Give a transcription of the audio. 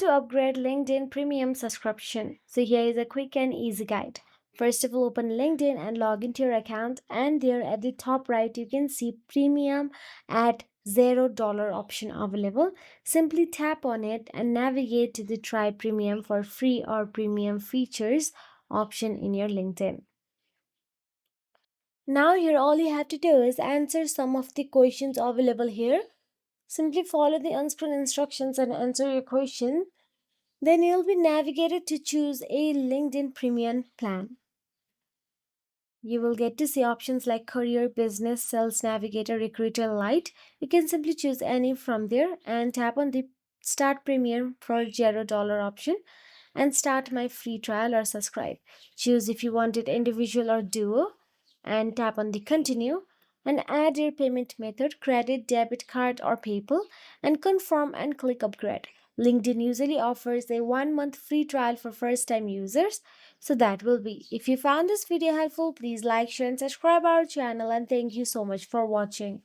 to upgrade LinkedIn Premium subscription? So here is a quick and easy guide. First of all, open LinkedIn and log into your account, and there at the top right you can see Premium at $0 option available. Simply tap on it and navigate to the Try Premium for free or premium features option in your LinkedIn. Now here all you have to do is answer some of the questions available here. Simply follow the on-screen instructions and answer your question. Then you'll be navigated to choose a LinkedIn Premium plan. You will get to see options like Career, Business, Sales Navigator, Recruiter Lite. You can simply choose any from there and tap on the Start Premium for $0 option and start my free trial or subscribe. Choose if you want it individual or duo and tap on the Continue and add your payment method, credit, debit card, or PayPal, and confirm and click Upgrade. LinkedIn usually offers a 1 month free trial for first time users. So that will be. If you found this video helpful, please like, share, and subscribe our channel. And thank you so much for watching.